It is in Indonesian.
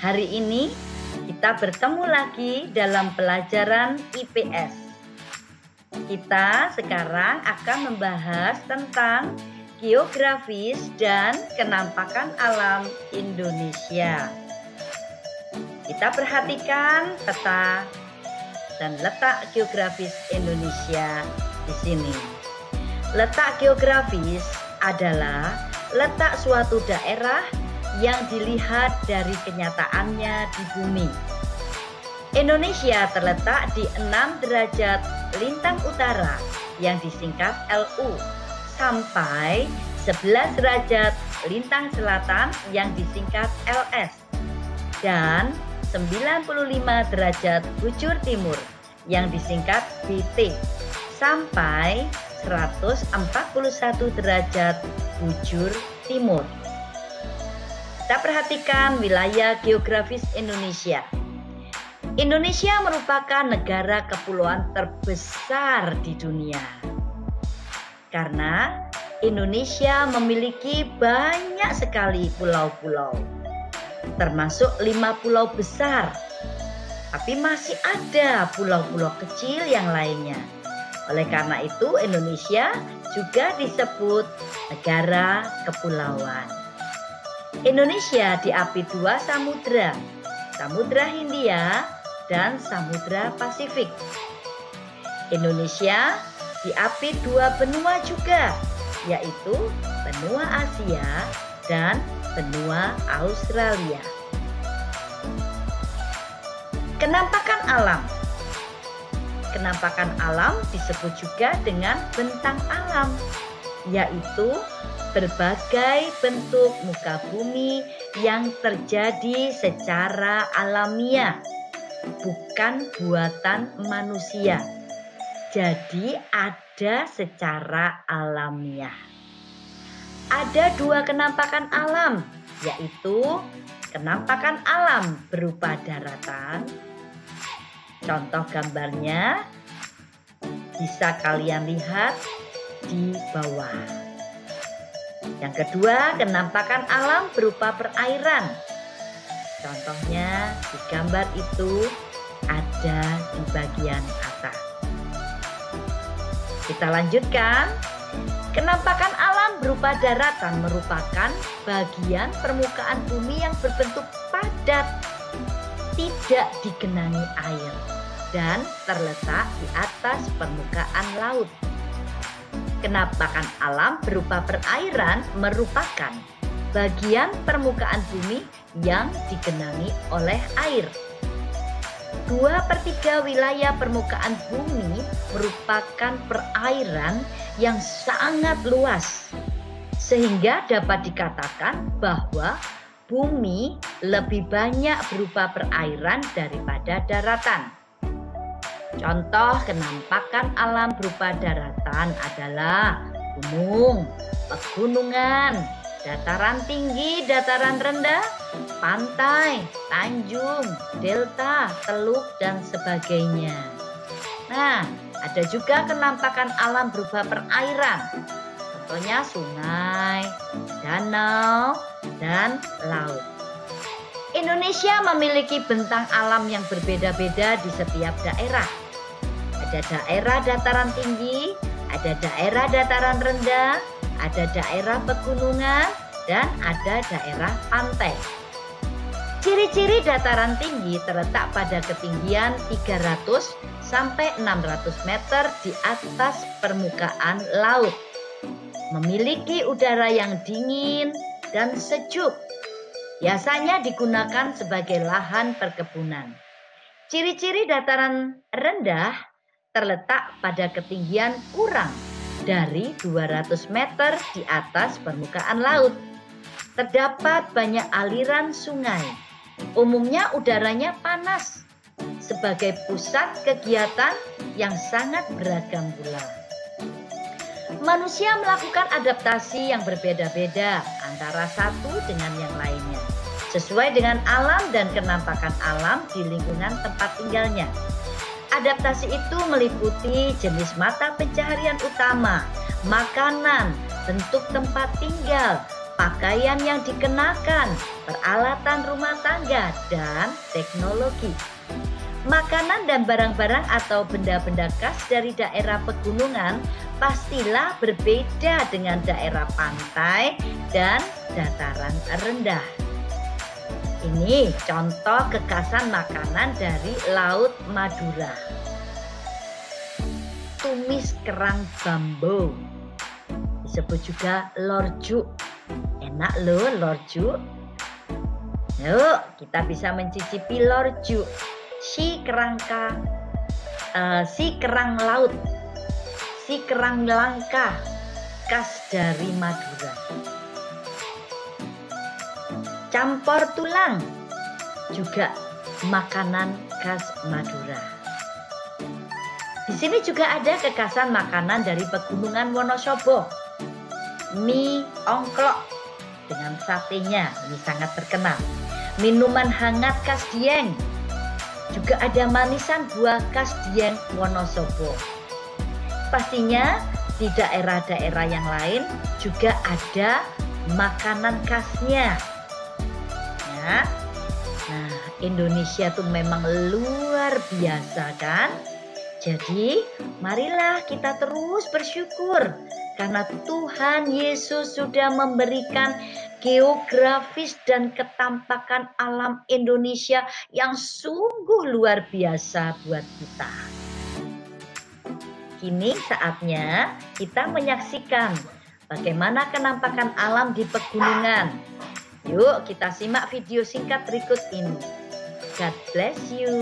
Hari ini kita bertemu lagi dalam pelajaran IPS. Kita sekarang akan membahas tentang geografis dan kenampakan alam Indonesia. Kita perhatikan peta dan letak geografis Indonesia di sini. Letak geografis adalah letak suatu daerah yang dilihat dari kenyataannya di bumi. Indonesia terletak di 6 derajat lintang utara yang disingkat LU sampai 11 derajat lintang selatan yang disingkat LS dan 95 derajat bujur timur yang disingkat BT sampai 141 derajat bujur timur. Kita perhatikan wilayah geografis Indonesia. Indonesia merupakan negara kepulauan terbesar di dunia. Karena Indonesia memiliki banyak sekali pulau-pulau. Termasuk 5 pulau besar. Tapi masih ada pulau-pulau kecil yang lainnya. Oleh karena itu Indonesia juga disebut negara kepulauan. Indonesia diapit 2 samudra, Samudra Hindia dan Samudra Pasifik. Indonesia diapit 2 benua juga, yaitu benua Asia dan benua Australia. Kenampakan alam. Kenampakan alam disebut juga dengan bentang alam, yaitu berbagai bentuk muka bumi yang terjadi secara alamiah, bukan buatan manusia. Jadi ada secara alamiah. Ada 2 kenampakan alam, yaitu kenampakan alam berupa daratan. Contoh gambarnya bisa kalian lihat di bawah. Yang kedua, kenampakan alam berupa perairan. Contohnya di gambar itu ada di bagian atas. Kita lanjutkan. Kenampakan alam berupa daratan merupakan bagian permukaan bumi yang berbentuk padat, tidak digenangi air, dan terletak di atas permukaan laut. Kenampakan alam berupa perairan merupakan bagian permukaan bumi yang digenangi oleh air. 2/3 wilayah permukaan bumi merupakan perairan yang sangat luas, sehingga dapat dikatakan bahwa bumi lebih banyak berupa perairan daripada daratan. Contoh kenampakan alam berupa daratan adalah gunung, pegunungan, dataran tinggi, dataran rendah, pantai, tanjung, delta, teluk, dan sebagainya. Nah, ada juga kenampakan alam berupa perairan. Contohnya sungai, danau, dan laut. Indonesia memiliki bentang alam yang berbeda-beda di setiap daerah. Ada daerah dataran tinggi, ada daerah dataran rendah, ada daerah pegunungan, dan ada daerah pantai. Ciri-ciri dataran tinggi terletak pada ketinggian 300 sampai 600 meter di atas permukaan laut. Memiliki udara yang dingin dan sejuk. Biasanya digunakan sebagai lahan perkebunan. Ciri-ciri dataran rendah terletak pada ketinggian kurang dari 200 meter di atas permukaan laut. Terdapat banyak aliran sungai. Umumnya udaranya panas sebagai pusat kegiatan yang sangat beragam pula. Manusia melakukan adaptasi yang berbeda-beda antara satu dengan yang lainnya, sesuai dengan alam dan kenampakan alam di lingkungan tempat tinggalnya. Adaptasi itu meliputi jenis mata pencaharian utama, makanan, bentuk tempat tinggal, pakaian yang dikenakan, peralatan rumah tangga, dan teknologi. Makanan dan barang-barang atau benda-benda khas dari daerah pegunungan pastilah berbeda dengan daerah pantai dan dataran rendah. Ini contoh kekhasan makanan dari Laut Madura. Tumis kerang bambu, disebut juga lorjuk. Enak loh lorjuk. Yuk, kita bisa mencicipi lorjuk. Si kerang laut, si kerang langka, khas dari Madura. Campur tulang, juga makanan khas Madura. Di sini juga ada kekhasan makanan dari pegunungan Wonosobo. Mie ongklok dengan satenya, ini sangat terkenal. Minuman hangat khas Dieng. Juga ada manisan buah khas Dieng Wonosobo. Pastinya di daerah-daerah yang lain juga ada makanan khasnya. Ya. Nah, Indonesia tuh memang luar biasa kan? Jadi, marilah kita terus bersyukur karena Tuhan Yesus sudah memberikan geografis dan ketampakan alam Indonesia yang sungguh luar biasa buat kita. Kini saatnya kita menyaksikan bagaimana kenampakan alam di pegunungan. Yuk kita simak video singkat berikut ini. God bless you.